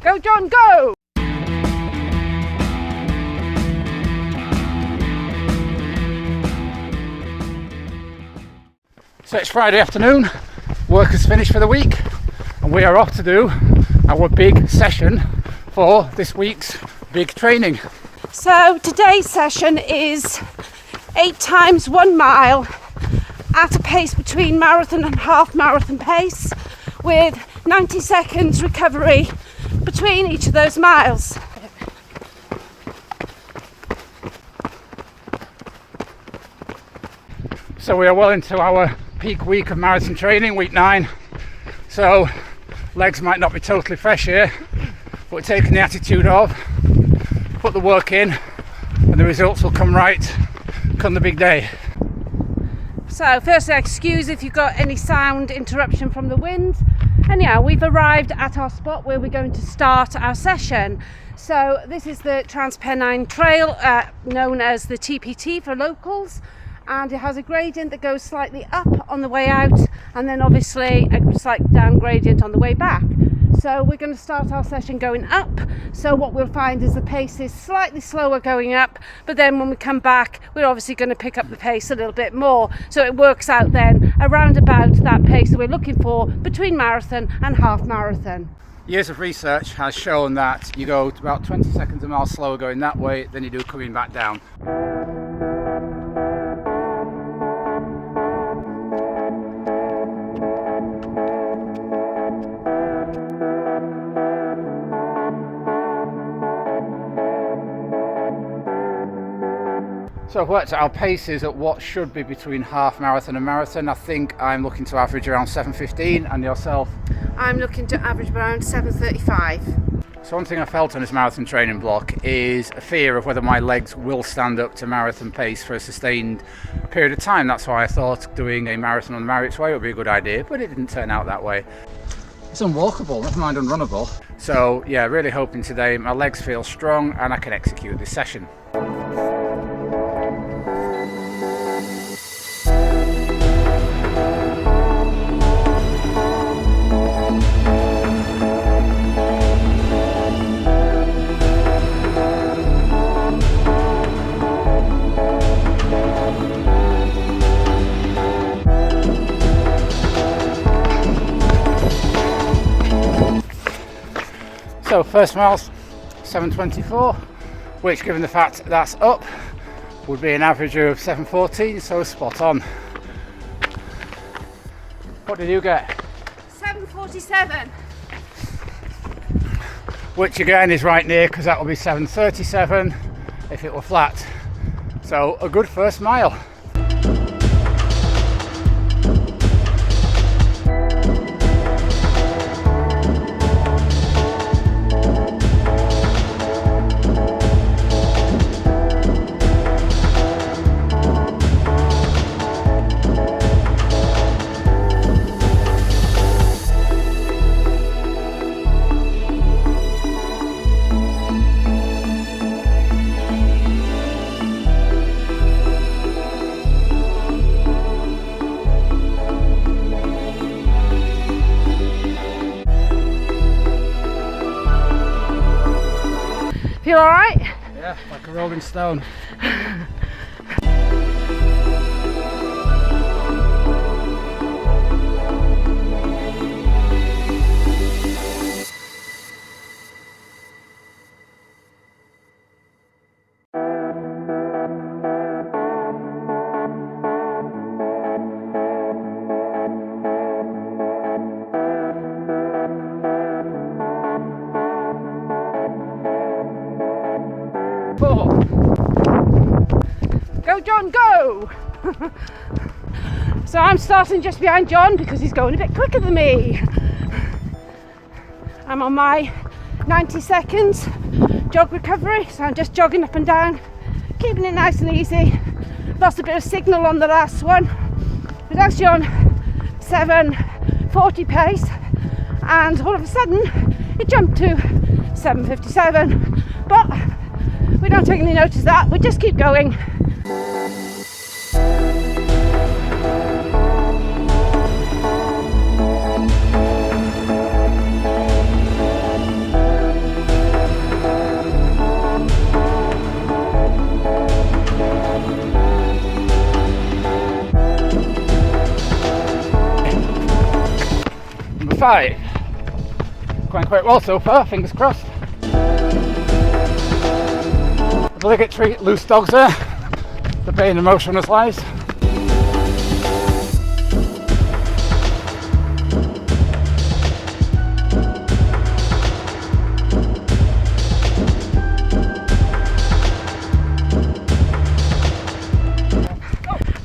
Go John, go! So it's Friday afternoon, work is finished for the week and we are off to do our big session for this week's big training. So today's session is 8 times 1 mile at a pace between marathon and half marathon pace with 90 seconds recovery between each of those miles. So we are well into our peak week of marathon training, week 9. So legs might not be totally fresh here, but taking the attitude of put the work in and the results will come right come the big day. So firstly, excuse if you've got any sound interruption from the wind. Anyhow, we've arrived at our spot where we're going to start our session. So this is the Transpennine Trail, known as the TPT for locals, and it has a gradient that goes slightly up on the way out and then obviously a slight down gradient on the way back. So we're going to start our session going up. So what we'll find is the pace is slightly slower going up, but then when we come back we're obviously going to pick up the pace a little bit more, so it works out then around about that pace that we're looking for between marathon and half marathon. Years of research has shown that you go about 20 seconds a mile slower going that way than you do coming back down. So I've worked out our paces at what should be between half marathon and marathon. I think I'm looking to average around 7:15, and yourself? I'm looking to average around 7:35. So one thing I felt on this marathon training block is a fear of whether my legs will stand up to marathon pace for a sustained period of time. That's why I thought doing a marathon on the Marriott Way would be a good idea, but it didn't turn out that way. It's unwalkable, never mind unrunnable. So yeah, really hoping today my legs feel strong and I can execute this session. So first mile's 7:24, which given the fact that's up would be an average of 7:14, so spot on. What did you get? 7:47. Which again is right near, because that will be 7:37 if it were flat. So a good first mile. Feel all right? Yeah, like a rolling stone. Go John, go! So I'm starting just behind John because he's going a bit quicker than me. I'm on my 90 seconds jog recovery, so I'm just jogging up and down, keeping it nice and easy. Lost a bit of signal on the last one. I was actually on 7:40 pace, and all of a sudden it jumped to 7:57, but we don't take any notice of that, we just keep going. 5. Going quite well so far, fingers crossed. Obligatory loose dogs there. The pain and motion as lies.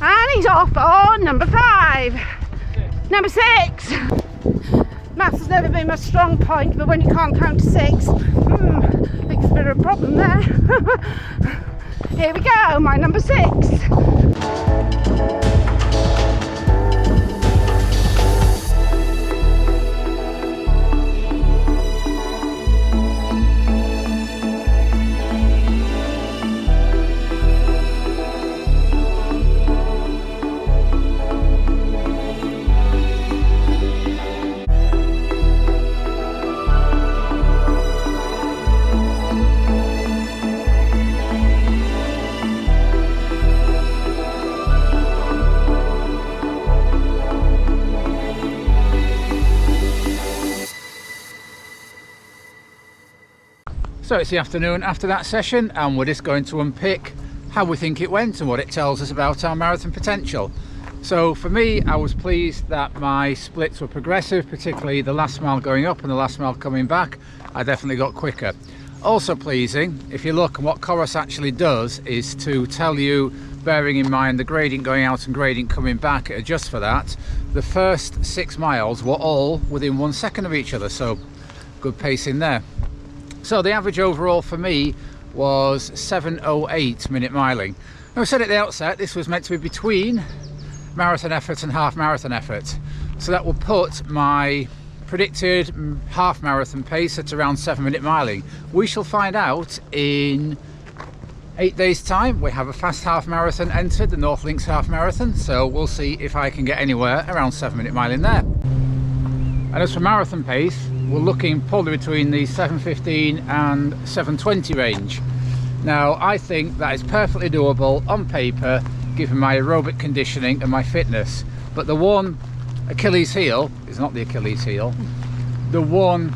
And he's off on number 5. Number 6. Maths has never been my strong point, but when you can't count to 6, I think there's a bit of a problem there. Here we go, my number 6. So it's the afternoon after that session, and we're just going to unpick how we think it went and what it tells us about our marathon potential. So for me, I was pleased that my splits were progressive, particularly the last mile going up and the last mile coming back. I definitely got quicker. Also pleasing, if you look, and what Coros actually does is to tell you, bearing in mind the gradient going out and gradient coming back, it adjusts for that. The first 6 miles were all within 1 second of each other, so good pacing there. So the average overall for me was 7:08 minute miling. Now, I said at the outset this was meant to be between marathon effort and half marathon effort, so that will put my predicted half marathon pace at around 7 minute miling. We shall find out in 8 days time. We have a fast half marathon entered, the North Links half marathon, so we'll see if I can get anywhere around 7 minute miling there. And as for marathon pace, we're looking probably between the 7:15 and 7:20 range. Now, I think that is perfectly doable on paper, given my aerobic conditioning and my fitness. But the one Achilles heel is not the Achilles heel. The one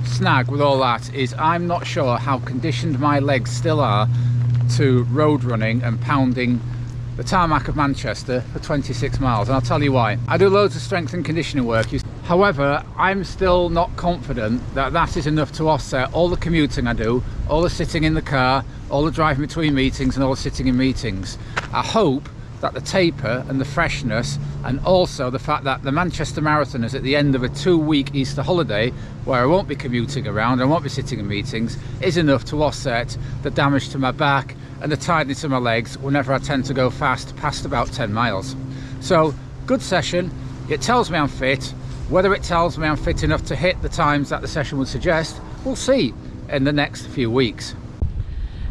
snag with all that is I'm not sure how conditioned my legs still are to road running and pounding the tarmac of Manchester for 26 miles, and I'll tell you why. I do loads of strength and conditioning work. However, I'm still not confident that that is enough to offset all the commuting I do, all the sitting in the car, all the driving between meetings and all the sitting in meetings. I hope that the taper and the freshness, and also the fact that the Manchester Marathon is at the end of a 2-week Easter holiday where I won't be commuting around, I won't be sitting in meetings, is enough to offset the damage to my back and the tiredness of my legs whenever I tend to go fast past about 10 miles. So, good session. It tells me I'm fit. Whether it tells me I'm fit enough to hit the times that the session would suggest, we'll see in the next few weeks.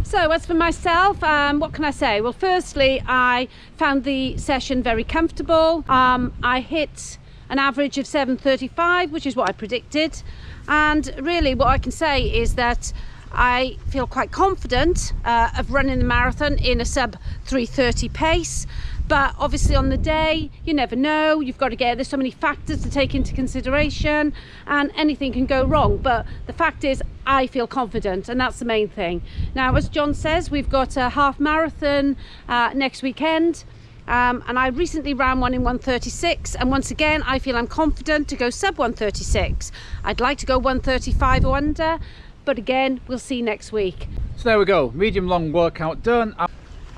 So as for myself, what can I say? Well, firstly, I found the session very comfortable. I hit an average of 7:35, which is what I predicted. And really what I can say is that I feel quite confident of running the marathon in a sub 3:30 pace. But obviously on the day, you never know. You've got to there's so many factors to take into consideration and anything can go wrong. But the fact is, I feel confident, and that's the main thing. Now, as John says, we've got a half marathon next weekend. And I recently ran one in 1:36, and once again I feel I'm confident to go sub 1:36. I'd like to go 1:35 or under, but again we'll see next week. So there we go, medium long workout done. I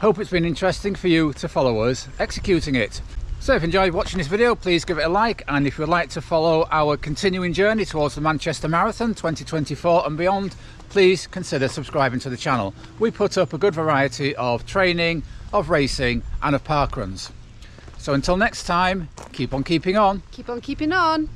hope it's been interesting for you to follow us executing it. So if you enjoyed watching this video, please give it a like, and if you'd like to follow our continuing journey towards the Manchester Marathon 2024 and beyond, please consider subscribing to the channel. We put up a good variety of training, of racing and of park runs. So until next time, keep on keeping on. Keep on keeping on.